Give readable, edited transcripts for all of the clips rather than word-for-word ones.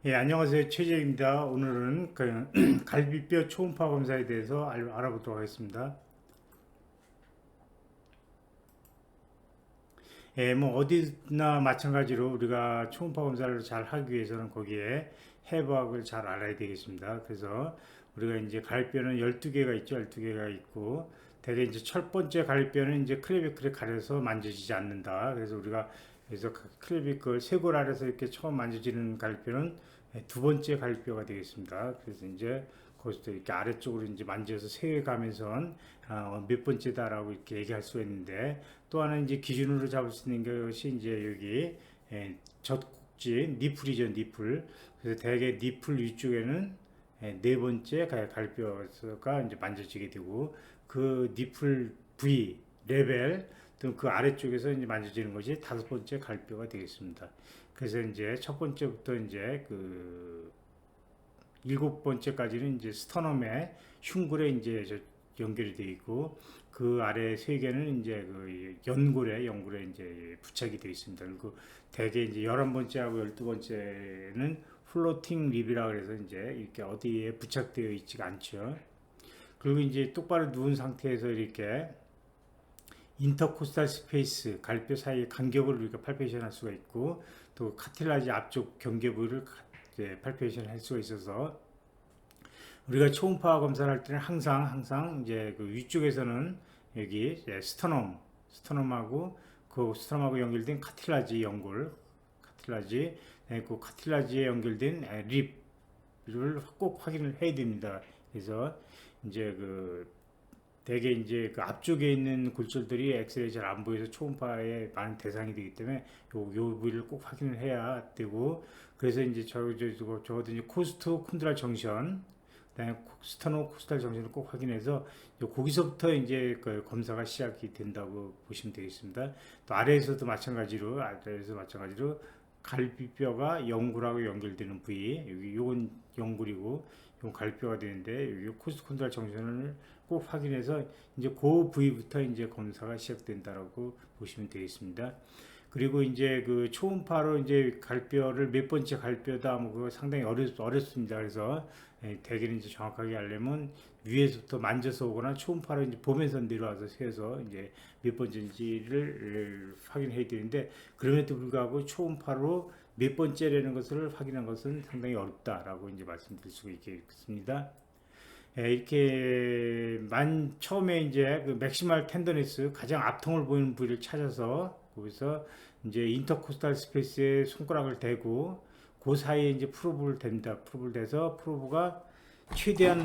예, 안녕하세요. 최재입니다. 오늘은 갈비뼈 초음파 검사에 대해서 알아보도록 하겠습니다. 예, 뭐 어디나 마찬가지로 우리가 초음파 검사를 잘 하기 위해서는 거기에 해부학을 잘 알아야 되겠습니다. 그래서 우리가 이제 갈비뼈는 12개가 있죠. 12개가 있고 대개 이제 첫 번째 갈비뼈는 이제 클레비클에 가려서 만져지지 않는다. 그래서 우리가 그래서 클레비클 쇄골 아래서 이렇게 처음 만져지는 갈비뼈는 두 번째 갈비뼈가 되겠습니다. 그래서 이제 거기서 이렇게 아래쪽으로 이제 만져서 세가면서 몇 번째다라고 이렇게 얘기할 수가 있는데, 또 하나 이제 기준으로 잡을 수 있는 것이 이제 여기 젖꼭지 니플이죠, 니플. 그래서 대개 니플 위쪽에는 네 번째 갈비뼈가 이제 만져지게 되고, 그 니플 부위 레벨 또는 그 아래쪽에서 이제 만져지는 것이 다섯 번째 갈비뼈가 되겠습니다. 그래서 이제 첫 번째부터 이제 그 일곱 번째까지는 이제 스터넘의 흉골에 이제 연결이 되어 있고, 그 아래 세 개는 이제 그 연골에 이제 부착이 되어 있습니다. 그리고 대개 이제 11번째하고 12번째는 플로팅 립이라 그래서 이제 이렇게 어디에 부착되어 있지가 않죠. 그리고 이제 똑바로 누운 상태에서 이렇게 인터코스탈 스페이스, 갈뼈 사이의 간격을 우리가 팔페이션 할 수가 있고, 또 카틸라지 앞쪽 경계 부위를 팔페이션 할 수가 있어서, 우리가 초음파 검사를 할 때는 항상 이제 그 위쪽에서는 여기 스터넘하고 그 스터넘하고 연결된 카틸라지 연골, 그 카틸라지에 연결된 립을 꼭 확인을 해야 됩니다. 그래서 이제 그 대개 이제 그 앞쪽에 있는 골절들이 엑스레이 잘 안 보여서 초음파에 많은 대상이 되기 때문에 요 부위를 꼭 확인을 해야 되고, 그래서 이제 저것도 이제 코스트 콘드랄 정션, 그다음에 스터노 코스탈 정신을 꼭 확인해서 거기서부터 이제 그 검사가 시작이 된다고 보시면 되겠습니다. 또 아래에서 마찬가지로 갈비뼈가 연골하고 연결되는 부위, 여기 요건 연골이고 요건 갈비뼈가 되는데, 여기 코스트 콘드랄 정신을 꼭 확인해서 이제 그 부위부터 이제 검사가 시작된다라고 보시면 되겠습니다. 그리고 이제 그 초음파로 이제 갈뼈를 몇 번째 갈뼈다 뭐 그거 상당히 어렵습니다. 그래서 대개는 이제 정확하게 하려면 위에서부터 만져서 오거나 초음파로 이제 보면서 내려와서 세서 이제 몇 번째인지를 확인해야 되는데, 그럼에도 불구하고 초음파로 몇 번째라는 것을 확인한 것은 상당히 어렵다라고 이제 말씀드릴 수가 있겠습니다. 이렇게 처음에 이제 그 맥시멀 텐더니스, 가장 앞통을 보이는 부위를 찾아서 거기서 이제 인터코스탈 스페이스에 손가락을 대고 그 사이에 이제 프로브를 댑니다. 프로브를 대서 프로브가 최대한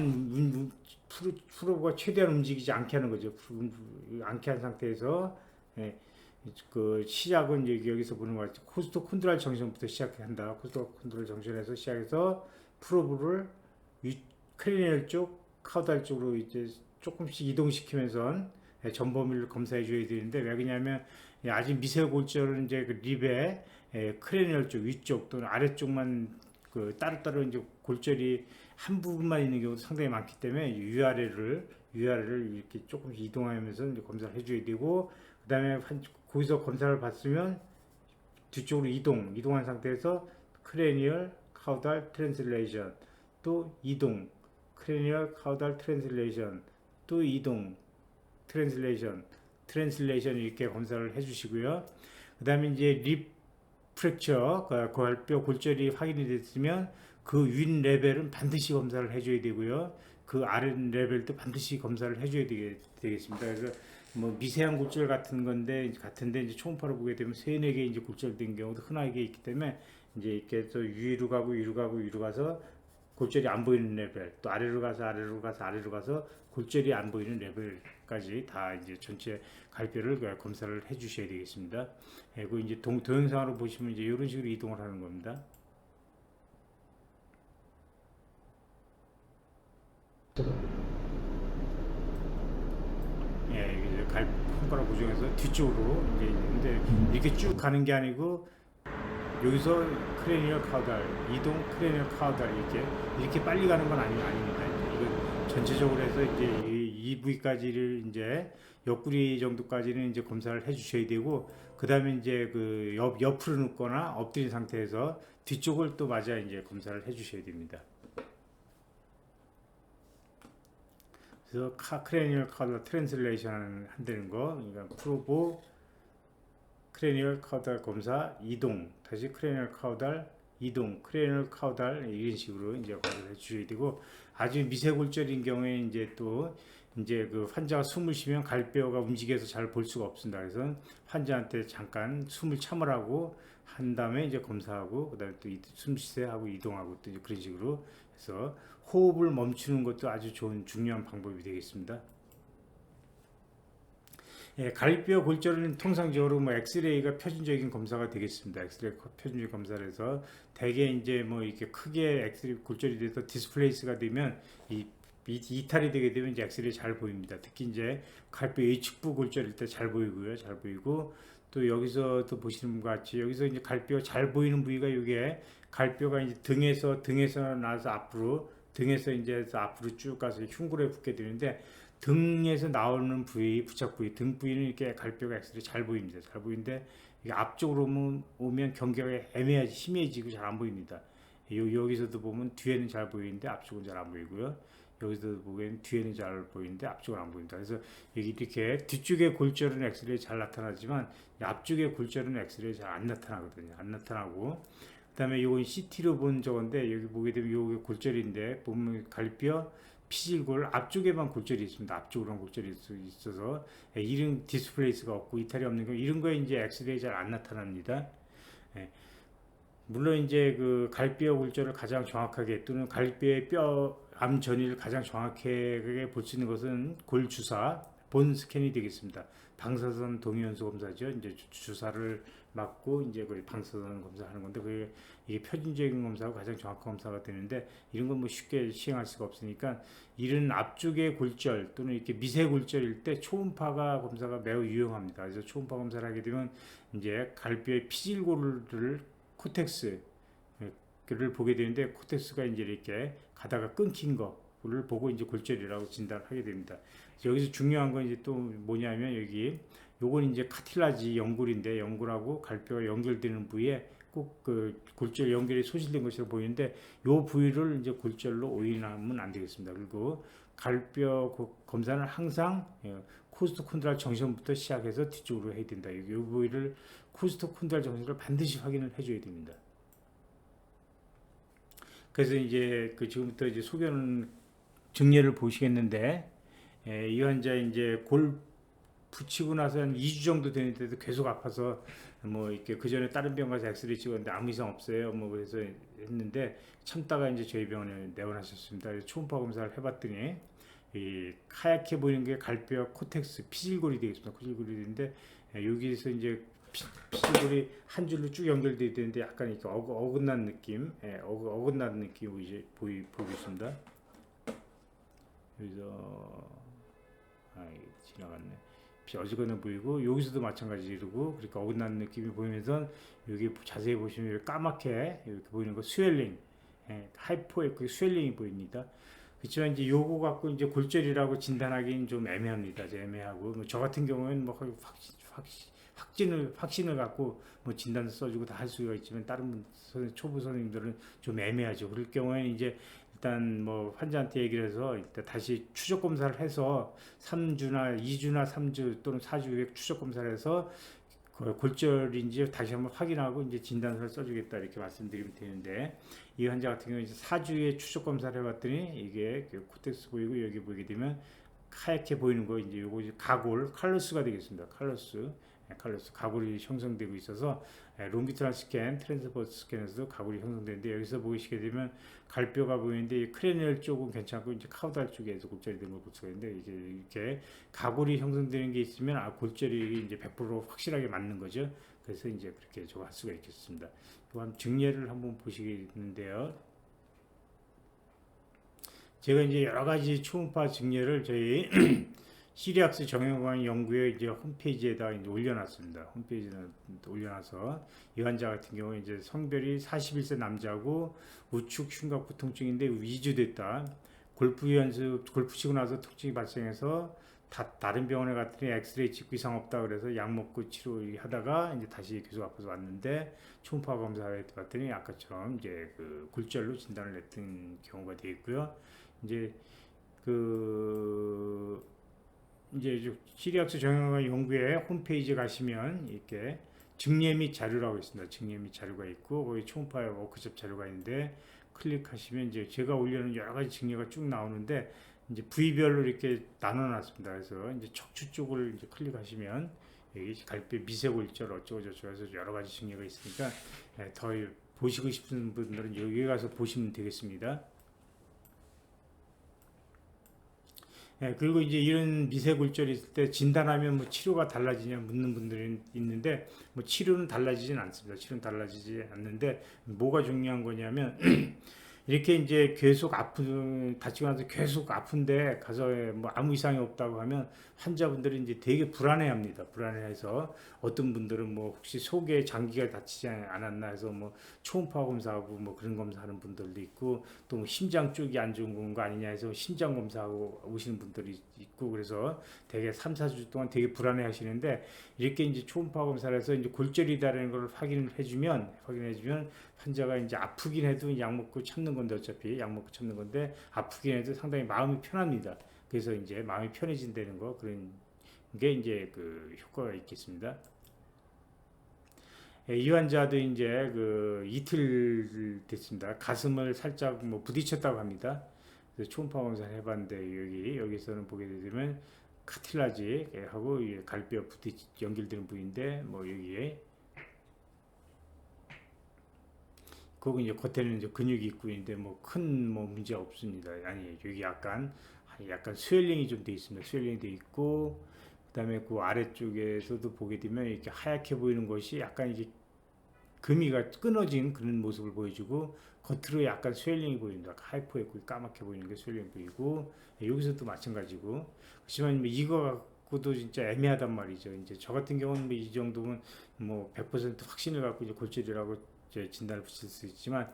움직이지 않게 하는 거죠. 않게 한 상태에서 그 시작은 여기서 보는 것 같죠. 코스트 콘드랄 정션부터 시작한다. 코스트 콘드랄 정션에서 시작해서 프로브를 크리니얼 쪽, 카우달 쪽으로 이제 조금씩 이동시키면서 전범위를 검사해 줘야 되는데, 왜 그러냐면 아직 미세골절은 이제 그 립의 크레니얼 쪽 위쪽 또는 아래쪽만 그 따로따로 이제 골절이 한 부분만 있는 경우도 상당히 많기 때문에 위아래를 이렇게 조금씩 이동하면서 이제 검사를 해줘야 되고, 그 다음에 거기서 검사를 받으면 뒤쪽으로 이동한 상태에서 크레니얼 카우달 트랜슬레이션, 또 이동, 크레니얼 카우달 트랜슬레이션, 또 이동, 트랜슬레이션 이렇게 검사를 해주시고요. 그 다음에 이제 립 프랙처, 갈뼈 골절이 확인이 됐으면 그 윗 레벨은 반드시 검사를 해줘야 되고요. 그 아래 레벨도 반드시 검사를 해줘야 되겠습니다. 그래서 뭐 미세한 골절 같은데 이제 초음파로 보게 되면 3-4개 이제 골절된 경우도 흔하게 있기 때문에, 이제 이렇게 또 위로 가서 골절이 안 보이는 레벨, 또 아래로 가서 골절이 안 보이는 레벨까지 다 이제 전체 갈뼈를 검사를 해 주셔야 되겠습니다. 그리고 이제 동영상으로 보시면 이제 이런 식으로 이동을 하는 겁니다. 이제 손가락 고정해서 뒤쪽으로 이제 있는데, 이렇게 쭉 가는 게 아니고 여기서 크레니얼 카우달 이동, 크레니얼 카우달 이렇게 빨리 가는 건 아닙니다. 이건 전체적으로 해서 이제 이 부위까지를 이제 옆구리 정도까지는 이제 검사를 해 주셔야 되고, 그 다음에 이제 그 옆으로 눕거나 엎드린 상태에서 뒤쪽을 또 맞아 이제 검사를 해 주셔야 됩니다. 그래서 크레니얼 카우달 트랜슬레이션 한다는 거, 그러니까 프로보 크레니얼 카우달 검사 이동, 다시 크레니얼 카우달 이동, 크레니얼 카우달 이런 식으로 이제 검사를 해 주셔야 되고, 아주 미세골절인 경우에 이제 또 이제 그 환자가 숨을 쉬면 갈뼈가 움직여서 잘 볼 수가 없습니다. 그래서 환자한테 잠깐 숨을 참으라고 한 다음에 이제 검사하고, 그다음에 또 숨 쉬세요 하고 이동하고 또 그런 식으로 해서 호흡을 멈추는 것도 아주 좋은 중요한 방법이 되겠습니다. 예, 갈비뼈 골절은 통상적으로 뭐 엑스레이가 표준적인 검사가 되겠습니다. 엑스레이 표준적 검사를 해서 대개 이제 뭐 이렇게 크게 엑스레이 골절이 돼서 디스플레이스가 되면 이탈이 되게 되면 이제 엑스레이 잘 보입니다. 특히 이제 갈비뼈 H축부 골절일 때 잘 보이고요. 잘 보이고, 또 여기서 또 보시는 것 같이 여기서 이제 갈비뼈 잘 보이는 부위가 이게 갈비뼈가 이제 등에서 나서 앞으로, 등에서 이제 앞으로 쭉 가서 흉굴에 붙게 되는데, 등에서 나오는 부위, 부착 부위, 등 부위는 이렇게 갈뼈가 엑스레이 잘 보입니다. 잘 보이는데 이게 앞쪽으로 오면 경계가 애매하지, 희미해지고 잘 안 보입니다. 여기서도 보면 뒤에는 잘 보이는데 앞쪽은 잘 안 보이고요. 여기서도 보면 뒤에는 잘 보이는데 앞쪽은 안 보인다. 그래서 여기 이렇게 뒤쪽의 골절은 엑스레이 잘 나타나지만 앞쪽의 골절은 엑스레이 잘 안 나타나거든요. 안 나타나고, 그다음에 이건 CT로 본 저건데, 여기 보게 되면 이게 골절인데 보면 갈비뼈 피질골 앞쪽에만 골절이 있습니다. 앞쪽으로만 골절이 있어서 이런 디스플레이스가 없고 이탈이 없는 거, 이런 거에 이제 엑스레이 잘 안 나타납니다. 예. 물론 이제 그 갈비뼈 골절을 가장 정확하게, 또는 갈비뼈의 뼈암 전이를 가장 정확하게 볼 수 있는 것은 골 주사 본 스캔이 되겠습니다. 방사선 동위원소 검사죠. 이제 주사를 맞고 이제 그 방사선 검사하는 건데, 그게 이게 표준적인 검사하고 가장 정확한 검사가 되는데, 이런 건 뭐 쉽게 시행할 수가 없으니까 이런 앞쪽의 골절 또는 이렇게 미세 골절일 때 초음파가 검사가 매우 유용합니다. 그래서 초음파 검사를 하게 되면 이제 갈비뼈의 피질골을 코텍스를 보게 되는데, 코텍스가 이제 이렇게 가다가 끊긴 거를 보고 이제 골절이라고 진단하게 됩니다. 여기서 중요한 건 이제 또 뭐냐면, 여기 요건 이제 카틸라지 연골인데, 연골하고 갈뼈가 연결되는 부위에 꼭 그 골절 연결이 소실된 것으로 보이는데, 요 부위를 이제 골절로 오인하면 안 되겠습니다. 그리고 갈뼈 검사는 항상 코스토콘드랄 정션부터 시작해서 뒤쪽으로 해야 된다. 이 부위를 코스토콘드랄 정션을 반드시 확인을 해줘야 됩니다. 그래서 이제 그 지금부터 이제 소견 증례를 보시겠는데, 이 환자 이제 골 붙이고 나서 한 2주 정도 되는데도 계속 아파서 뭐 이렇게 그 전에 다른 병 가서 엑스레이 찍었는데 아무 이상 없어요. 뭐 그래서 했는데 참다가 이제 저희 병원에 내원하셨습니다. 초음파 검사를 해봤더니 이 하얗게 보이는 게 갈뼈 코텍스 피질골이 되겠습니다. 피질골이 되는데, 여기서 이제 피질골이 한 줄로 쭉 연결되어 있는데 약간 이렇게 어긋난 느낌, 어긋난 느낌이 이제 보이고 있습니다. 여기서 지나갔네. 어지간해 보이고, 여기서도 마찬가지고, 그러니까 어긋난 느낌이 보이면서 여기 자세히 보시면 까맣게 이렇게 보이는 거 스웰링, 하이포에크 스웰링이 보입니다. 그렇지만 이제 요거 갖고 이제 골절이라고 진단하기는 좀 애매합니다. 애매하고, 저 같은 경우에는 뭐 확신을 갖고 뭐 진단 써주고 다 할 수가 있지만, 다른 초보 선생님들은 좀 애매하죠. 그럴 경우에는 이제 일단 뭐 환자한테 얘기를 해서 일단 다시 추적 검사를 해서 3주나 2주나 3주 또는 4주 후에 추적 검사를 해서 골절인지 다시 한번 확인하고 이제 진단서를 써주겠다, 이렇게 말씀드리면 되는데, 이 환자 같은 경우는 이제 4주에 추적 검사를 해봤더니 이게 코텍스 보이고, 여기 보게 되면 하얗게 보이는 거, 이제 요거 가골 칼로스가 되겠습니다. 칼로스 가골이 형성되고 있어서, 롱기트럴 스캔, 트랜스버스 스캔에서도 가골이 형성되는데, 여기서 보시게 되면 갈뼈가 보이는데 크레니얼 쪽은 괜찮고 이제 카우달 쪽에서 골절이 된 걸 볼 수가 있는데, 이게 이렇게 가골이 형성되는 게 있으면 골절이 이제 100% 확실하게 맞는 거죠. 그래서 이제 그렇게 저거 할 수가 있겠습니다. 또한 증례를 한번 보시겠는데요. 제가 이제 여러 가지 초음파 증례를 저희 시리악스 정형외과 연구에 이제 홈페이지에다 이제 올려놨습니다. 홈페이지에 올려놔서, 이 환자 같은 경우 이제 성별이 41세 남자고 우측 흉곽부 통증인데 2주 됐다. 골프 치고 나서 통증이 발생해서 다른 병원에 갔더니 엑스레이 찍고 이상 없다 그래서 약 먹고 치료하다가 이제 다시 계속 아파서 왔는데 초음파 검사에 봤더니 아까처럼 이제 그 굴절로 진단을 냈던 경우가 되어 있고요. 이제 그 이제 시리악스 정형외과 연구회 홈페이지 가시면 이렇게 증례 및 자료라고 있습니다. 증례 및 자료가 있고 거기 초음파 워크숍 자료가 있는데 클릭하시면 이제 제가 올려놓은 여러 가지 증례가 쭉 나오는데 이제 부위별로 이렇게 나눠놨습니다. 그래서 이제 척추 쪽을 이제 클릭하시면 여기 갈비 미세골절 어쩌고 저쩌고 해서 여러 가지 증례가 있으니까 더 보시고 싶은 분들은 여기 가서 보시면 되겠습니다. 그리고 이제 이런 미세골절이 있을 때 진단하면 뭐 치료가 달라지냐 묻는 분들이 있는데 뭐 치료는 달라지진 않습니다. 치료는 달라지지 않는데 뭐가 중요한 거냐면 이렇게 이제 계속 다치고 나서 계속 아픈데 가서 뭐 아무 이상이 없다고 하면 환자분들이 이제 되게 불안해합니다. 불안해해서 어떤 분들은 뭐 혹시 속에 장기가 다치지 않았나 해서 뭐 초음파 검사하고 뭐 그런 검사하는 분들도 있고 또 뭐 심장 쪽이 안 좋은 거 아니냐 해서 심장 검사하고 오시는 분들이 있고 그래서 되게 3, 4주 동안 되게 불안해 하시는데 이렇게 이제 초음파 검사를 해서 이제 골절이다라는 걸 확인해주면 환자가 이제 아프긴 해도 약 먹고 참는 건데 어차피 약 먹고 참는 건데 아프긴 해도 상당히 마음이 편합니다. 그래서 이제 마음이 편해진다는 거 그런 게 이제 그 효과가 있겠습니다. 이 환자도 이제 그 이틀 됐습니다. 가슴을 살짝 뭐 부딪혔다고 합니다. 그래서 초음파 검사를 해봤는데 여기서는 보게 되면 카틸라지 하고 갈비와 연결되는 부위인데 뭐 여기에 거기 이제 겉에는 이제 근육이 있고 있는데 뭐 큰 뭐 문제 없습니다. 아니 여기 약간 스웰링이 좀 돼 있습니다. 스웰링이 돼 있고 그다음에 그 아래쪽에서도 보게 되면 이렇게 하얗게 보이는 것이 약간 이게 금이가 끊어진 그런 모습을 보여주고 겉으로 약간 스웰링이 보입니다. 하이포했고 까맣게 보이는 게 스웰링 보이고 여기서도 마찬가지고 그렇지만 뭐 이거 갖고도 진짜 애매하단 말이죠. 이제 저 같은 경우는 뭐 이 정도면 뭐 100% 확신을 갖고 이제 골절이라고 진단을 붙일 수 있지만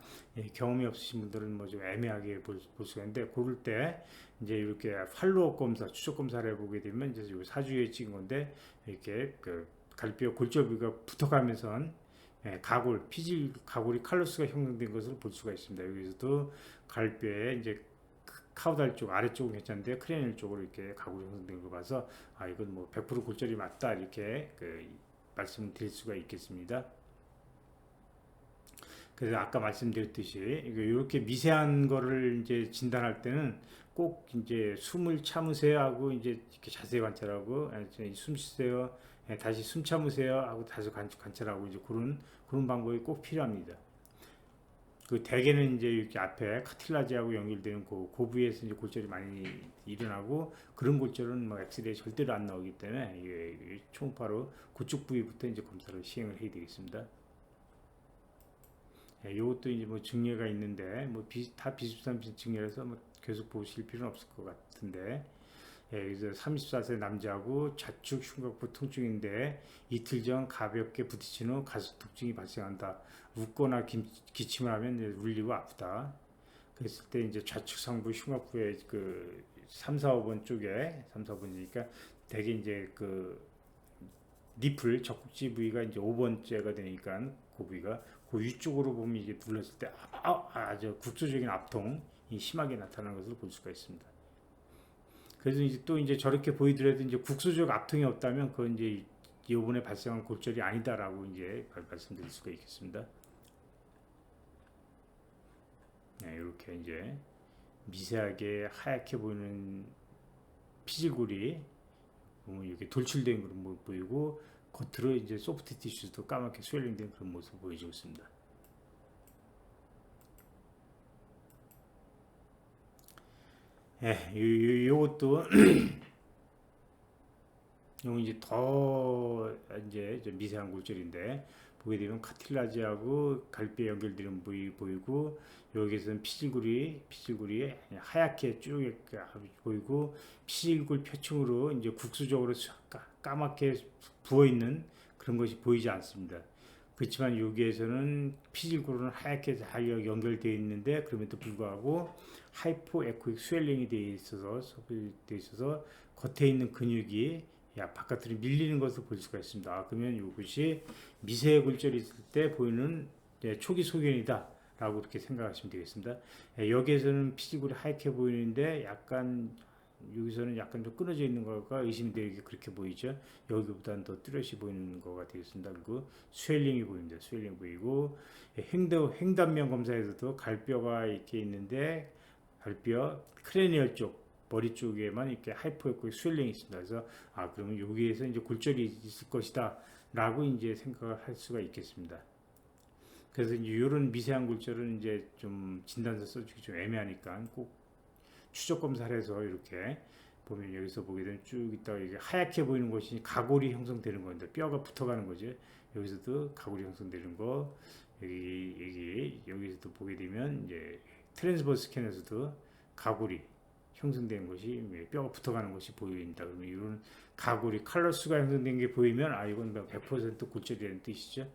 경험이 없으신 분들은 뭐 좀 애매하게 볼 수가 있는데 그럴 때 이제 이렇게 팔로업 검사, 추적 검사를 해보게 되면 이제 요 사주에 찍은 건데 이렇게 그 갈비와 골절 부위가 붙어가면서 피질 가골이 칼로스가 형성된 것을 볼 수가 있습니다. 여기서도 갈비에 이제 카우달 쪽 아래쪽은 괜찮은데 크레니얼 쪽으로 이렇게 가골이 형성된 거 봐서 이건 뭐 100% 골절이 맞다 이렇게 말씀을 드릴 수가 있겠습니다. 그래서 아까 말씀드렸듯이 이렇게 미세한 거를 이제 진단할 때는 꼭 이제 숨을 참으세요 하고 이제 이렇게 자세히 관찰하고 숨 쉬세요 다시 숨 참으세요 하고 다시 관찰하고 이제 그런 방법이 꼭 필요합니다. 그 대개는 이제 이렇게 앞에 카틸라지하고 연결되는 그 부위에서 이제 골절이 많이 일어나고 그런 골절은 뭐 엑스레이 절대로 안 나오기 때문에 이게 초음파로 그쪽 부위부터 이제 검사를 시행을 해야 되겠습니다. 이것도 이제 뭐 증례가 있는데 뭐 다 비슷한 증례라서 뭐 계속 보실 필요는 없을 것 같은데 그래서 34세 남자하고 좌측 흉곽부 통증인데 이틀 전 가볍게 부딪힌 후 가슴 통증이 발생한다. 웃거나 기침을 하면 울리고 아프다. 그랬을 때 이제 좌측 상부 흉곽부의 그 3, 4, 5번 쪽에 3, 4번이니까 대개 이제 그 니플 젖꼭지 부위가 이제 5번째가 되니까 그 부위가 그 위쪽으로 보면 이게 눌렀을 때 아주 국소적인 압통이 심하게 나타나는 것을 볼 수가 있습니다. 그래서 이제 또 이제 저렇게 보이더라도 이제 국소적 압통이 없다면 그건 이제 이번에 발생한 골절이 아니다라고 이제 말씀드릴 수가 있겠습니다. 이렇게 이제 미세하게 하얗게 보이는 피질골이 보면 이렇게 돌출된 그런 모습 보이고 겉으로 이제 소프트 티슈도 까맣게 스웰링된 그런 모습을 보여주고 있습니다. 요것도 요거 이제 더 이제 좀 미세한 골절인데 보게 되면 카틸라지하고 갈비에 연결되는 부위 보이고 여기서는 피질골이 하얗게 쭉 보이고 피질골 표층으로 이제 국수적으로 까맣게 부어 있는 그런 것이 보이지 않습니다. 그렇지만 여기에서는 피질골은 하얗게 잘 연결되어 있는데 그럼에도 불구하고 하이포 에코익 스웰링이 되어 있어서 겉에 있는 근육이 바깥으로 밀리는 것을 볼 수가 있습니다. 그러면 이것이 미세 골절이 있을 때 보이는 초기 소견이다 라고 이렇게 생각하시면 되겠습니다. 여기에서는 피지골이 하얗게 보이는데 약간 여기서는 약간 좀 끊어져 있는 거가 의심되게 그렇게 보이죠. 여기보다는 더 뚜렷이 보이는 거가 되겠습니다. 그리고 스웰링이 보입니다. 스웰링 보이고 횡단면 검사에서도 갈뼈가 이렇게 있는데 갈뼈 크레니얼 쪽 머리 쪽에만 이렇게 하이퍼였고 스웰링이 있습니다. 그래서 그러면 여기에서 이제 골절이 있을 것이다 라고 이제 생각을 할 수가 있겠습니다. 그래서 이제 이런 미세한 골절은 이제 좀 진단서 써주기 좀 애매하니까 꼭 추적 검사를 해서 이렇게 보면 여기서 보게 되면 쭉 있다가 이게 하얗게 보이는 것이 가골이 형성되는 건데 뼈가 붙어가는 거죠. 여기서도 가골이 형성되는 거 여기서도 보게 되면 이제 트랜스버스 스캔에서도 가골이 형성된 것이 뼈가 붙어가는 것이 보입니다. 그러면 이런 가골이 칼로스가 형성된 게 보이면 이건 100% 골절이라는 뜻이죠.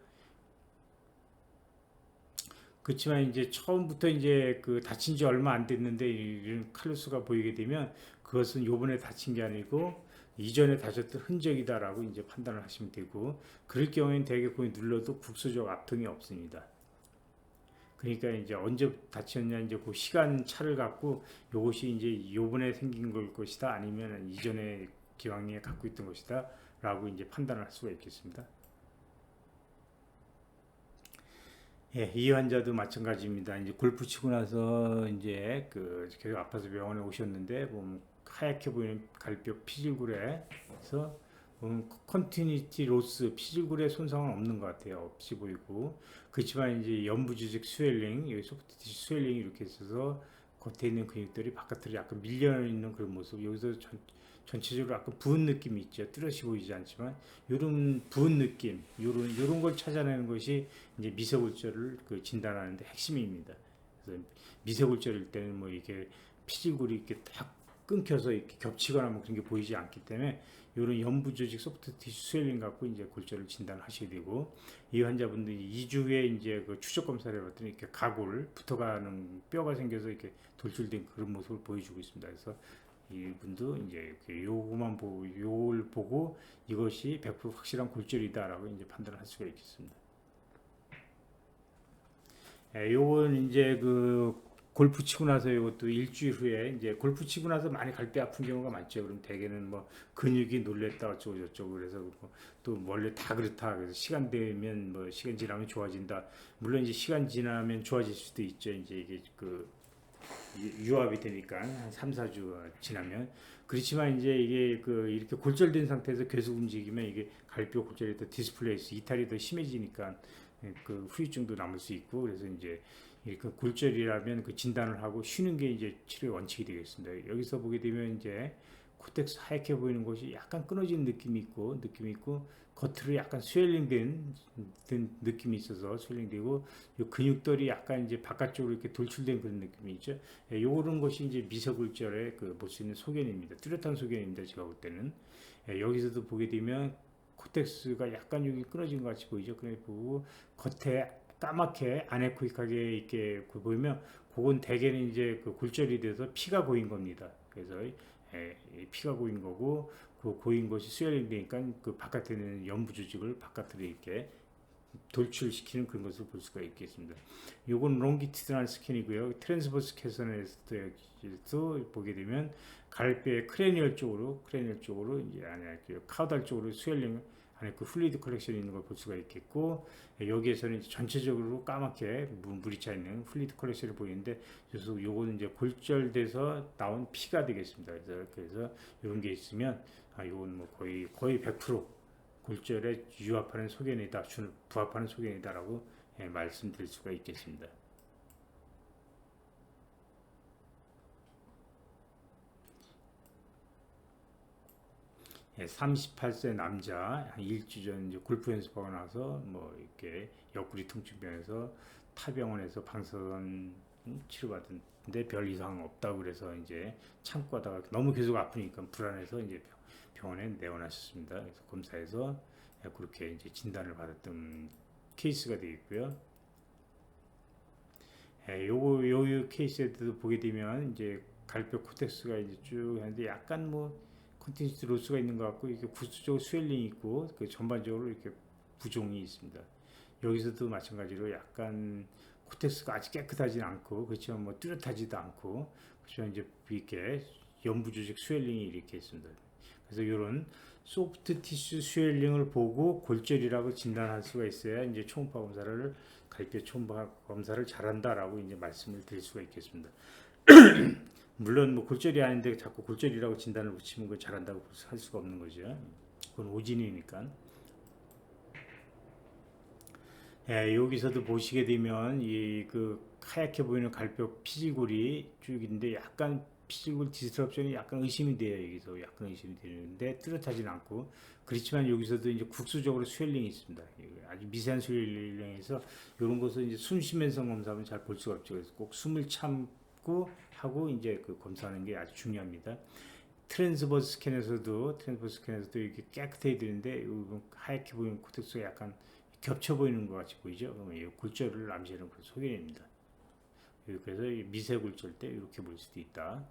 그렇지만 이제 처음부터 이제 그 다친 지 얼마 안 됐는데 이런 칼로스가 보이게 되면 그것은 요번에 다친 게 아니고 이전에 다쳤던 흔적이다라고 이제 판단을 하시면 되고, 그럴 경우에는 대개 거기 눌러도 국소적 압통이 없습니다. 그러니까 이제 언제 다쳤냐 이제 그 시간 차를 갖고 이것이 이제 요번에 생긴 걸 것이다 아니면 이전에 기왕에 갖고 있던 것이다 라고 이제 판단을 할 수가 있겠습니다. 이 환자도 마찬가지입니다. 이제 골프 치고 나서 이제 계속 아파서 병원에 오셨는데 보면 하얗게 보이는 갈뼈 피질굴에서 컨티니티 로스 피질굴의 손상은 없는 것 같아요. 없이 보이고, 그렇지만 이제 연부조직 스웰링, 여기 소프트 티슈 스웰링이 이렇게 있어서 겉에 있는 근육들이 바깥으로 약간 밀려 있는 그런 모습. 여기서 전체적으로 약간 부은 느낌이 있죠. 뚜렷이 보이지 않지만 이런 부은 느낌, 이런 걸 찾아내는 것이 이제 미세골절을 진단하는데 핵심입니다. 그래서 미세골절일 때는 뭐 이게 피질골이 이렇게 딱 끊겨서 이렇게 겹치거나 뭐 그런 게 보이지 않기 때문에 이런 연부조직 소프트 티슈 스웰링 갖고 이제 골절을 진단하셔야 되고, 이 환자분들이 2주 후에 이제 그 추적 검사를 해봤더니 이렇게 가골 붙어가는 뼈가 생겨서 이렇게 돌출된 그런 모습을 보여주고 있습니다. 그래서 이분도 이제 요거만 보고 요걸 보고 이것이 100% 확실한 골절이다라고 이제 판단을 할 수가 있겠습니다. 요건 이제 골프 치고 나서 이것도 일주일 후에 이제 골프 치고 나서 많이 갈비 아픈 경우가 많죠. 그럼 대개는 뭐 근육이 놀랬다 어쩌고 저쩌고 그래서 또 원래 다 그렇다. 그래서 시간 되면 뭐 시간 지나면 좋아진다. 물론 이제 시간 지나면 좋아질 수도 있죠. 이제 이게 유압이 되니까 한 3, 4주 지나면. 그렇지만 이제 이게 이렇게 골절된 상태에서 계속 움직이면 이게 갈비뼈 골절이 더 디스플레이스 이탈이 더 심해지니까 후유증도 남을 수 있고, 그래서 이제 이렇게 골절이라면 진단을 하고 쉬는 게 이제 치료의 원칙이 되겠습니다. 여기서 보게 되면 이제 코텍스 하얗게 보이는 것이 약간 끊어진 느낌이 있고 겉으로 약간 스웰링된 느낌이 있어서 스웰링되고 근육들이 약간 이제 바깥쪽으로 이렇게 돌출된 그런 느낌이 있죠. 이런 것이 이제 미세골절의 볼 수 있는 소견입니다. 뚜렷한 소견입니다. 제가 볼 때는. 여기서도 보게 되면 코텍스가 약간 여기 끊어진 것 같이 보이죠. 그래 보고 겉에 까맣게 아네코익하게 이렇게 보이면 그건 대개는 이제 골절이 돼서 피가 고인 겁니다. 그래서 피가 고인 거고 고인 것이 스웰링 되니까 바깥에 있는 연부조직을 바깥으로 이렇게 돌출시키는 그런 것을 볼 수가 있겠습니다. 요건 롱기티드널 스캔이고요. 트랜스버스 스캔에서도 보게 되면 갈뼈의 크레니얼 쪽으로 이제 카우달 쪽으로 스웰링 안에 플루이드 컬렉션이 있는 걸 볼 수가 있겠고, 여기에서는 이제 전체적으로 까맣게 물이 차 있는 플루이드 컬렉션을 보이는데, 그래서 요거는 이제 골절돼서 나온 피가 되겠습니다. 그래서 이런 게 있으면 요건 뭐 거의 100% 골절에 부합하는 소견이다라고 말씀드릴 수가 있겠습니다. 38세 남자, 한 일주 전 이제 골프 연습하고 나서 뭐 이렇게 옆구리 통증병에서 타병원에서 방사선 치료받은데 별 이상 없다고 그래서 이제 참고 하다가 너무 계속 아프니까 불안해서 이제 병원에 내원하셨습니다. 그래서 검사해서 그렇게 이제 진단을 받았던 케이스가 되겠고요. 요 케이스에도 보게 되면 이제 갈뼈 코텍스가 이제 쭉 하는데 약간 뭐 컨티뉴스 로스가 있는 것 같고 이렇게 구수적 스웰링이 있고 그 전반적으로 이렇게 부종이 있습니다. 여기서도 마찬가지로 약간 코텍스가 아직 깨끗하진 않고 그렇지만 뭐 뚜렷하지도 않고 그렇지만 이제 이렇게 연부 조직 스웰링이 이렇게 있습니다. 그래서 이런 소프트 티슈 스웰링을 보고 골절이라고 진단할 수가 있어야 이제 초음파 검사를 갈뼈 초음파 검사를 잘한다라고 이제 말씀을 드릴 수가 있겠습니다. 물론 뭐 골절이 아닌데 자꾸 골절이라고 진단을 붙이면 그걸 잘한다고 할 수가 없는 거죠. 그건 오진이니까. 예, 여기서도 보시게 되면 이 그 하얗게 보이는 갈뼈 피지골이 쭉 있는데 약간 피지골 디스럽션이 약간 의심이 돼요. 여기서 약간 의심이 되는데 뚜렷하진 않고 그렇지만 여기서도 이제 국수적으로 스웰링이 있습니다. 아주 미세한 스웰링에서 이런 것을 이제 숨 쉬면서 검사하면 잘 볼 수가 없죠. 그래서 꼭 숨을 참고 하고 이제 그 검사하는 게 아주 중요합니다. 트랜스버스 스캔에서도 이렇게 깨끗해야 되는데 하얗게 보이는 코텍스가 약간 겹쳐 보이는 것 같이 보이죠. 그러면 이 골절을 암시하는 그 소견입니다. 그래서 미세 골절 때 이렇게 볼 수도 있다.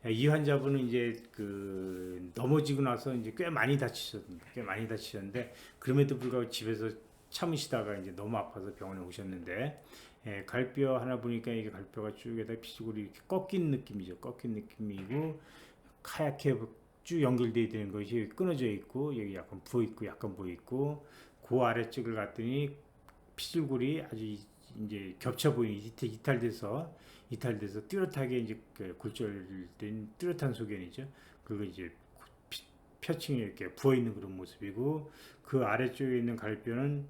이 환자분은 이제 그 넘어지고 나서 이제 꽤 많이 다치셨는데 그럼에도 불구하고 집에서 참으시다가 이제 너무 아파서 병원에 오셨는데 갈뼈 하나 보니까 이게 갈뼈가 쭉에다 피지골이 이렇게 꺾인 느낌이죠. 꺾인 느낌이고 하얗게 쭉 연결되어 있는 것이 끊어져 있고 여기 약간 부어 있고 약간 부어 있고 그 아래쪽을 갔더니 피줄골이 아주 이제 겹쳐 보이는 이탈돼서 뚜렷하게 이제 골절된 뚜렷한 소견이죠. 그리고 이제 표층이 이렇게 부어 있는 그런 모습이고 그 아래쪽에 있는 갈뼈는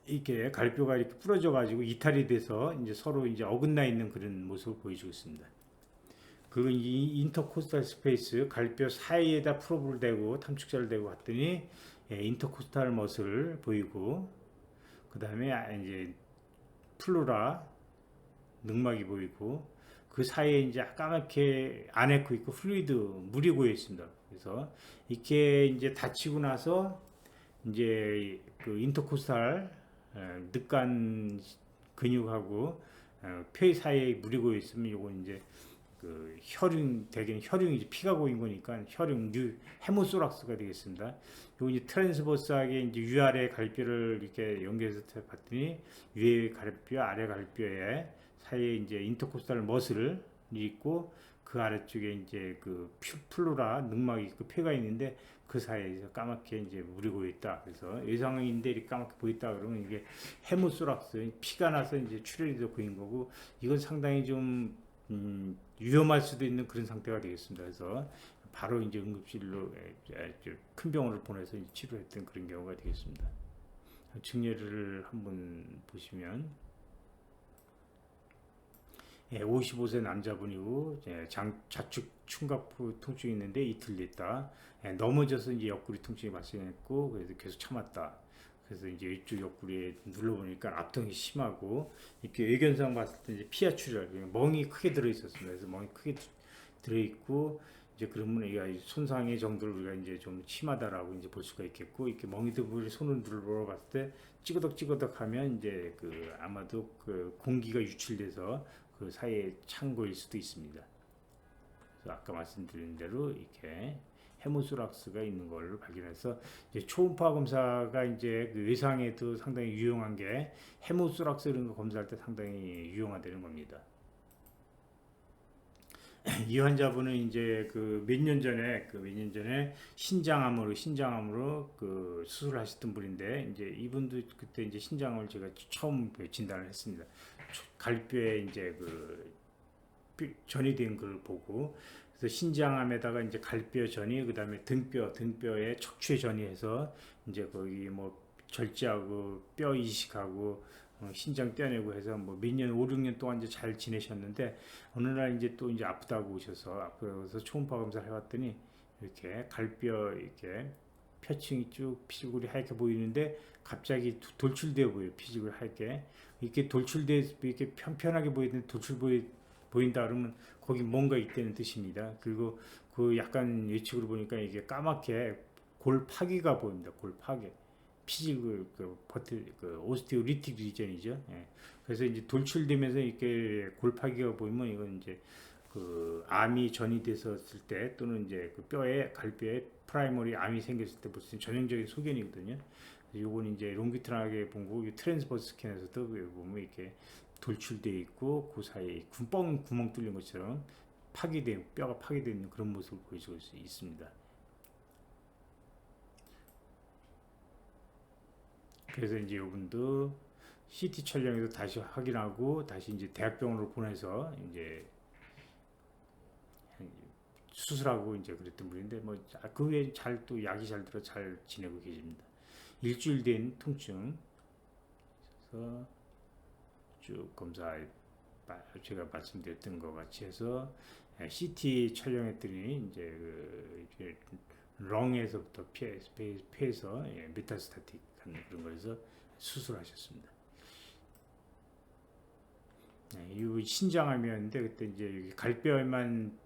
이렇게 갈뼈가 이렇게 부러져 가지고 이탈이 돼서 이제 서로 이제 어긋나 있는 그런 모습을 보여주고 있습니다. 그리고 이 인터코스탈 스페이스 갈뼈 사이에다 프로브를 대고 탐축자를 대고 봤더니 인터코스탈 머슬 보이고 그 다음에 이제 플로라 늑막이 보이고 그 사이에 이제 까맣게 아네코 있고 플루이드 물이 고여 있습니다. 그래서 이렇게 이제 다치고 나서 이제 그 인터코스탈 늑간 근육하고 폐 사이에 물이 고여 있으면 이거 이제 그 혈융 대개는 혈융이지 피가 고인 거니까 혈융 헤모소락스가 되겠습니다. 요 이제 트랜스버스하게 이제 위아래 갈뼈를 이렇게 연결해서 봤더니 위에 갈뼈 아래 갈뼈에 사이에 이제 인터코스탈 머슬이 있고 그 아래쪽에 이제 그 플로라 늑막이 있고 폐가 있는데 그 사이에서 까맣게 이제 물이 고여 있다. 그래서 외상인데 이렇게 까맣게 보였다 그러면 이게 헤모소락스 피가 나서 이제 출혈이 더 고인 거고 이건 상당히 좀 위험할 수도 있는 그런 상태가 되겠습니다. 그래서 바로 이제 응급실로 큰 병원을 보내서 치료했던 그런 경우가 되겠습니다. 증례를 한번 보시면 55세 남자분이고 좌측 충각부 통증이 있는데 이틀 됐다. 넘어져서 이제 옆구리 통증이 발생했고 그래서 계속 참았다. 그래서 이제 이쪽 옆구리에 눌러보니까 압통이 심하고 이렇게 외견상 봤을 때 이제 피하 출혈, 멍이 크게 들어 있었습니다. 그래서 멍이 크게 들어 있고 이제 그러면 이 손상의 정도를 우리가 이제 좀 심하다라고 이제 볼 수가 있겠고 이렇게 멍이 들어 손을 눌러봤을 때 찌그덕찌그덕하면 이제 그 아마도 그 공기가 유출돼서 그 사이에 찬 거일 수도 있습니다. 그래서 아까 말씀드린 대로 이렇게 헤모소락스가 있는 걸로 발견해서 이제 초음파 검사가 이제 그 외상에도 상당히 유용한 게 헤모소락스 이런 거 검사할 때 상당히 유용하다는 겁니다. 이 환자분은 이제 그 몇 년 전에 신장암으로 그 수술하셨던 분인데 이제 이분도 그때 이제 신장암을 제가 처음 진단을 했습니다. 갈뼈에 이제 그 전이 된 걸 보고 그래서 신장암에다가 이제 갈뼈 전이 그다음에 등뼈에 척추에 전이해서 이제 거기 뭐 절제하고 뼈 이식하고 신장 떼내고 해서 뭐 몇 년 5, 6년 동안 이제 잘 지내셨는데 어느 날 이제 또 이제 아프다고 오셔서 초음파 검사를 해봤더니 이렇게 갈뼈 이렇게 표층이 쭉 피지골이 하얗게 보이는데 갑자기 돌출되어 보여요. 피지골이 하얗게 이렇게 돌출돼 이렇게 편편하게 보이는데 보인다 그러면 거기 뭔가 있다는 뜻입니다. 그리고 그 약간 예측으로 보니까 이게 까맣게 골파기가 보입니다. 골파기. 피지골 그 오스티오리틱 리전이죠. 예. 그래서 이제 돌출되면서 이렇게 골파기가 보이면 이건 이제 그 그 암이 전이됐었을 때 또는 이제 그 뼈에 갈뼈에 프라이머리 암이 생겼을 때 볼 수 있는 전형적인 소견이거든요. 요건 이제 롱기트널하게 본 거고 트랜스버스 스캔에서도 보면 이렇게 돌출되어 있고 그 사이에 구멍 뚫린 것처럼 파괴된 뼈가 파괴되어 있는 그런 모습을 보여줄 수 있습니다. 그래서 이제 이분도 CT 촬영에서 다시 확인하고 다시 이제 대학병원으로 보내서 이제 수술하고 이제 그랬던 분인데 뭐 그 후에 잘 또 약이 잘 들어 잘 지내고 계십니다. 일주일 된 통증. 그래서 쭉 검사 제가 말씀드렸던 것 같이 해서 CT 촬영했더니 이제 그 렁에서부터 폐에서 메타스타틱 하는 그런 거에서 수술하셨습니다. 이 신장암이었는데 그때 이제 갈뼈에만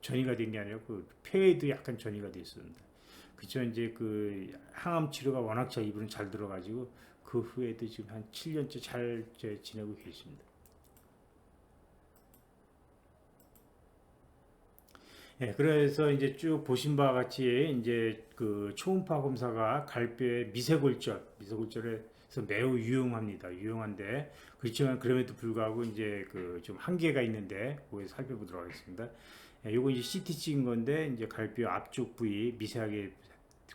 전이가 된 게 아니라 그 폐에도 약간 전이가 돼 있었습니다. 그쵸. 이제 그 항암 치료가 워낙 이분은 잘 들어가지고 그 후에도 지금 한 7년째 잘 지내고 계십니다. 예, 그래서 이제 쭉 보신 바와 같이 이제 그 초음파 검사가 갈뼈의 미세골절에서 매우 유용합니다. 유용한데 그렇지만 그럼에도 불구하고 이제 그 좀 한계가 있는데 그거 살펴보도록 하겠습니다. 예, 요거 이제 CT 찍은 건데 이제 갈뼈 앞쪽 부위 미세하게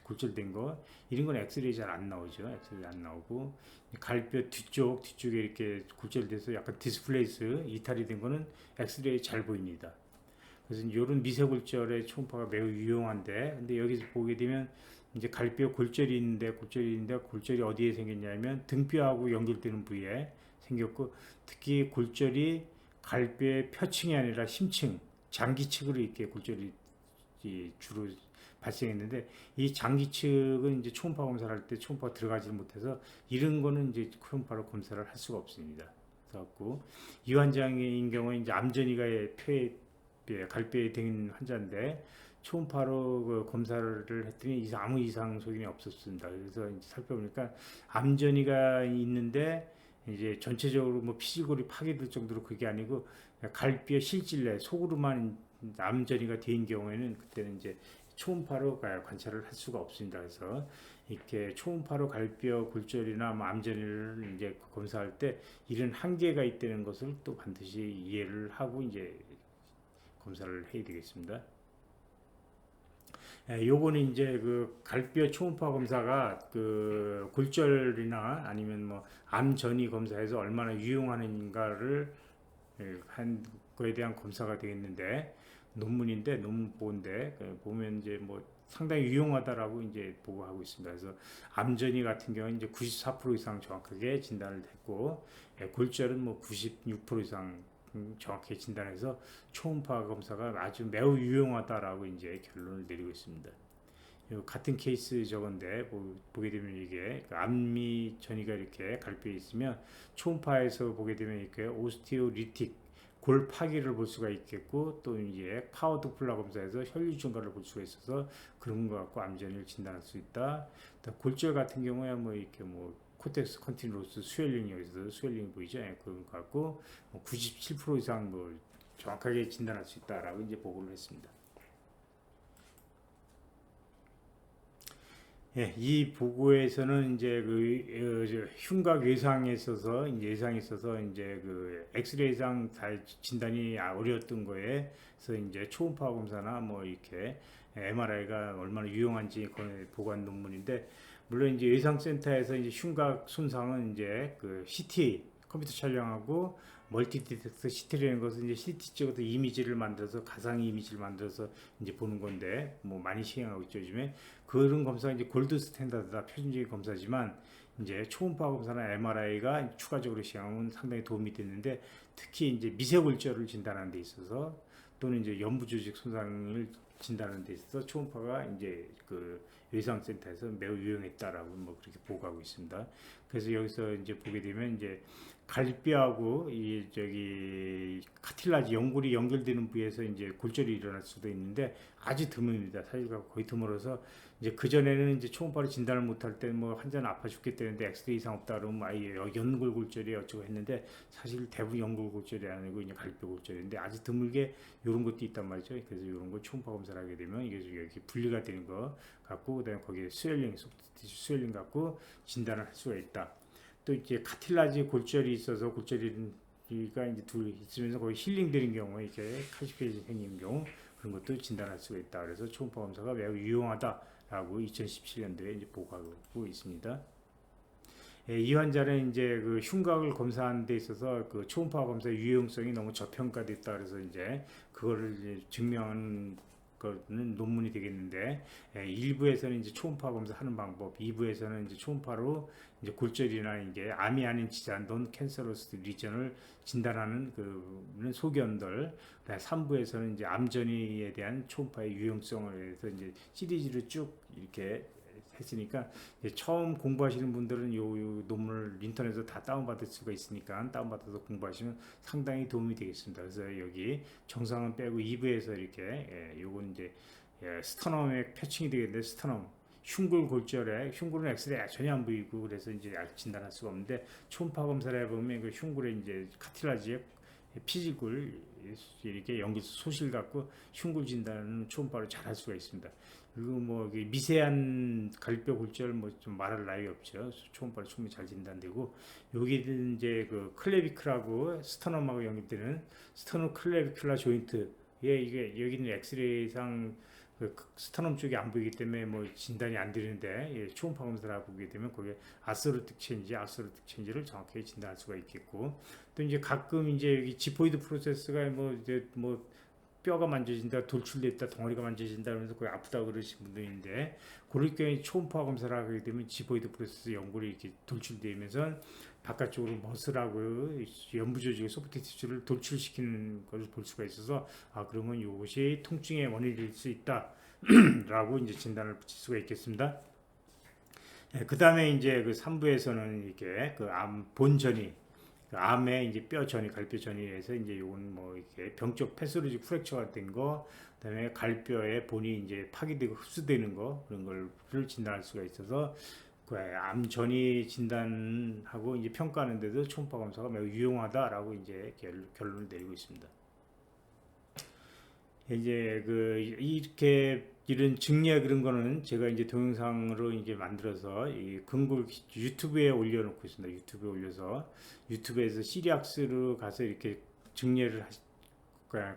골절된 거 이런 건 엑스레이 잘 안 나오죠. 엑스레이 안 나오고 갈뼈 뒤쪽에 이렇게 골절돼서 약간 디스플레이스 이탈이 된 거는 엑스레이 잘 보입니다. 그래서 이런 미세골절의 초음파가 매우 유용한데, 근데 여기서 보게 되면 이제 갈뼈 골절이 어디에 생겼냐면 등뼈하고 연결되는 부위에 생겼고, 특히 골절이 갈뼈의 표층이 아니라 심층, 장기측으로 이렇게 골절이 주로 발생했는데, 이 장기측은 이제 초음파 검사를 할 때 초음파가 들어가지 못해서 이런 거는 이제 초음파로 검사를 할 수가 없습니다. 그래갖고 이 환자인 경우에 이제 암전이가 갈뼈에 된 환자인데 초음파로 그 검사를 했더니 아무 이상 소견이 없었습니다. 그래서 이제 살펴보니까 암전이가 있는데 이제 전체적으로 뭐 피지골이 파괴될 정도로 그게 아니고 갈뼈 실질내 속으로만 암전이가 된 경우에는 그때는 이제 초음파로 관찰을 할 수가 없습니다. 그래서 이렇게 초음파로 갈뼈 골절이나 뭐 암전이를 이제 검사할 때 이런 한계가 있다는 것을 또 반드시 이해를 하고 이제 검사를 해야 되겠습니다. 요거는 이제 그 갈뼈 초음파 검사가 그 골절이나 아니면 뭐 암 전이 검사에서 얼마나 유용하는가를 한 거에 대한 검사가 되겠는데 논문 보는데 보면 이제 뭐 상당히 유용하다라고 이제 보고하고 있습니다. 그래서 암전이 같은 경우는 이제 94% 이상 정확하게 진단을 했고 골절은 뭐 96% 이상 정확히 진단해서 초음파 검사가 아주 매우 유용하다라고 이제 결론을 내리고 있습니다. 같은 케이스 저건데 보게 되면 이게 암미 전이가 이렇게 갈뼈에 있으면 초음파에서 보게 되면 이렇게 오스티오리틱 골 파괴를 볼 수가 있겠고 또 이제 파워도플러 검사에서 혈류 증가를 볼 수가 있어서 그런 것 갖고 암전이를 진단할 수 있다. 골절 같은 경우에 뭐 이렇게 뭐 코텍스 컨티뉴러스 스웰링이 여기서 스웰링이 보이죠? 그런 것 같고 97% 이상 뭐 정확하게 진단할 수 있다라고 이제 보고를 했습니다. 예, 이 보고에서는 이제 그 흉곽 외상에 있어서 이제 그 엑스레이상 진단이 어려웠던 거에서 이제 초음파 검사나 뭐 이렇게 MRI가 얼마나 유용한지 보고한 논문인데 물론 이제 외상센터에서 이제 흉곽 손상은 이제 그 CT 컴퓨터 촬영하고 멀티 디텍터 CT라는 것은 이제 CT 찍어서 이미지를 만들어서 가상 이미지를 만들어서 이제 보는 건데 뭐 많이 시행하고 있죠 요즘에. 그런 검사가 이제 골드 스탠다드다, 표준적인 검사지만 이제 초음파 검사나 MRI가 추가적으로 시행하면 상당히 도움이 됐는데 특히 이제 미세골절을 진단하는 데 있어서 또는 이제 연부 조직 손상을 진단하는 데 있어서 초음파가 이제 그 외상센터에서 매우 유용했다라고 뭐 그렇게 보고하고 있습니다. 그래서 여기서 이제 보게 되면 이제 갈비하고 이 저기 카틸라지 연골이 연결되는 부위에서 이제 골절이 일어날 수도 있는데 아주 드뭅니다. 사실과 거의 드물어서 이제 그 전에는 이제 초음파로 진단을 못할 때 뭐 환자는 아파 죽겠다는데 엑스레이 이상 없다 그러면 아예 연골 골절이 어쩌고 했는데 사실 대부분 연골 골절이 아니고 이제 갈비 골절인데 아주 드물게 이런 것도 있단 말이죠. 그래서 이런 거 초음파 검사를 하게 되면 이게 여기 분리가 되는 거 갖고 그다음에 거기에 스웰링, 소프트티슈 스웰링 갖고 진단을 할 수가 있다. 또 이제 카틸라지 골절이 있어서 골절이가 이제 둘 있으면서 거기 힐링되는 경우에 이렇게 칼시페이지 생기는 경우 그런 것도 진단할 수가 있다. 그래서 초음파 검사가 매우 유용하다라고 2017년도에 이제 보고하고 있습니다. 예, 이 환자는 이제 그 흉곽을 검사하는 데 있어서 그 초음파 검사의 유용성이 너무 저평가됐다. 그래서 이제 그거를 이제 증명하는 거는 논문이 되겠는데, 예, 1부에서는 이제 초음파 검사하는 방법, 2부에서는 이제 초음파로 이제 골절이나 이제 암이 아닌 지장, 논 캔서러스 리전을 진단하는 그 소견들, 3부에서는 이제 암 전이에 대한 초음파의 유용성을 해서 이제 시리즈를 쭉 이렇게 했으니까 처음 공부하시는 분들은 요 논문을 인터넷에서 다 다운받을 수가 있으니까 다운받아서 공부하시면 상당히 도움이 되겠습니다. 그래서 여기 정상은 빼고 2부에서 이렇게 요건 이제 스터넘의 패칭이 되겠는데 스터넘 흉골 골절에 흉골은 엑스레이 전혀 안 보이고 그래서 이제 진단할 수가 없는데 초음파 검사를 해보면 그 흉골에 이제 카틸라지에 피지골 이렇게 연결 소실 갖고 흉골 진단은 초음파로 잘 할 수가 있습니다. 그리고 뭐 미세한 갈비뼈 골절 뭐 좀 말할 나위 없죠. 초음파로 충분히 잘 진단되고 여기는 이제 그 클레비클하고 스터넘하고 연결되는 스터넘 클레비클라 조인트 이게 여기는 엑스레이상 그 스터넘 쪽이 안 보이기 때문에 뭐 진단이 안 되는데 초음파 검사를 보게 되면 거기에 아스로틱 체인지를 정확하게 진단할 수가 있겠고 또 이제 가끔 이제 여기 지포이드 프로세스가 뭐 이제 뭐 뼈가 만져진다, 돌출됐다, 덩어리가 만져진다 그러면서 거의 아프다 그러신 분들인데 그럴 경우에 초음파 검사를 하게 되면 지포이드 프로세스 연골이 이렇게 돌출되면서 바깥쪽으로 머슬하고 연부 조직의 소프트 티슈를 돌출시키는 것을 볼 수가 있어서 그러면 이것이 통증의 원인일 수 있다라고 이제 진단을 붙일 수가 있겠습니다. 그 다음에 이제 그 3부에서는 이렇게 그 암 본전이 암의 이제 뼈 전이 갈뼈 전이에서 이제 요건 뭐 이렇게 병적 패스로직 프랙처가 된 거, 그다음에 갈뼈의 본이 이제 파괴되고 흡수되는 거 그런 걸를 진단할 수가 있어서 그 암 전이 진단하고 이제 평가하는데도 초음파 검사가 매우 유용하다라고 이제 결론을 내리고 있습니다. 이제 그 이렇게 이런 증례 그런 거는 제가 이제 동영상으로 이제 만들어서 이 근골 유튜브에 올려놓고 있습니다. 유튜브에 올려서 유튜브에서 시리악스로 가서 이렇게 증례를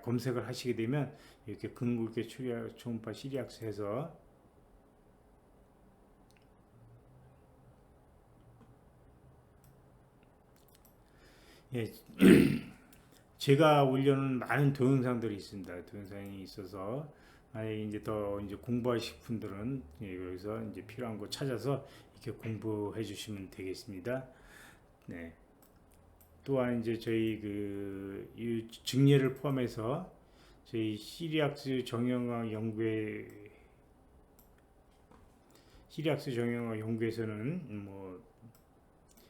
검색을 하시게 되면 이렇게 근골계 초음파 시리악스 해서 예. 제가 올려놓은 많은 동영상들이 있습니다. 동영상이 있어서 만약에 이제 더 이제 공부하실 분들은 여기서 이제 필요한 거 찾아서 이렇게 공부해 주시면 되겠습니다. 네. 또한 이제 저희 이 증례를 포함해서 저희 시리악스 정형외과 연구에서는 뭐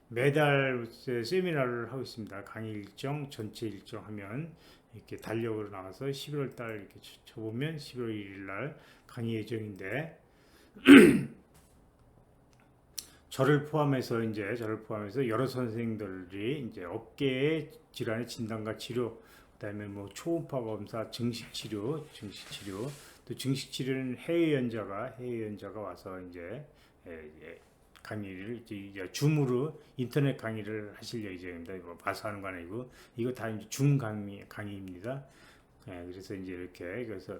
매달 세미나를 하고 있습니다. 강의 일정, 전체 일정 하면 이렇게 달력으로 나와서 11월 달 이렇게 쳐보면 11월 1일 날 강의 예정인데 저를 포함해서 여러 선생님들이 이제 업계의 질환의 진단과 치료, 그다음에 뭐 초음파 검사, 증식 치료, 또 증식 치료는 해외 연자가 와서 이제 강의를 이제 줌으로 인터넷 강의를 하실 예정입니다. 뭐 봐서 하는 거 아니고 이거 다 이제 줌 강의입니다. 그래서 이제 이렇게 그래서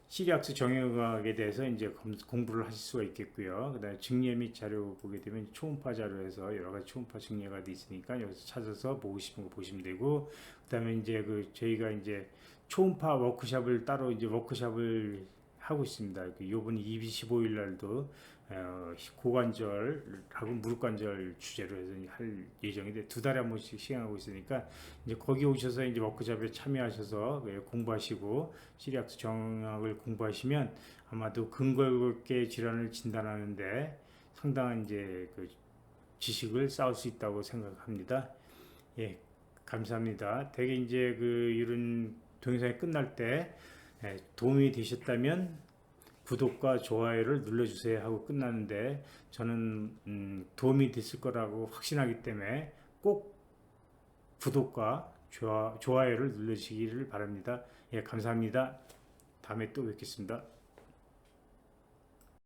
시리악스 정형외과에 대해서 이제 공부를 하실 수가 있겠고요. 그다음에 증례 및 자료 보게 되면 초음파 자료에서 여러 가지 초음파 증례가 돼 있으니까 여기서 찾아서 보고 싶은 거 보시면 되고, 그다음에 이제 저희가 이제 초음파 워크숍을 따로 이제 워크숍을 하고 있습니다. 이번 25일 날도 고관절하고 무릎관절 주제로 해서 할 예정인데 2달에 한 번씩 시행하고 있으니까 이제 거기 오셔서 이제 워크숍에 참여하셔서 공부하시고 시리악스 정형을 공부하시면 아마도 근골계 질환을 진단하는데 상당한 이제 그 지식을 쌓을 수 있다고 생각합니다. 예, 감사합니다. 되게 이제 그 이런 동영상이 끝날 때 도움이 되셨다면 구독과 좋아요를 눌러주세요 하고 끝나는데 저는 도움이 됐을 거라고 확신하기 때문에 꼭 구독과 좋아요를 눌러주시기를 바랍니다. 예, 감사합니다. 다음에 또 뵙겠습니다.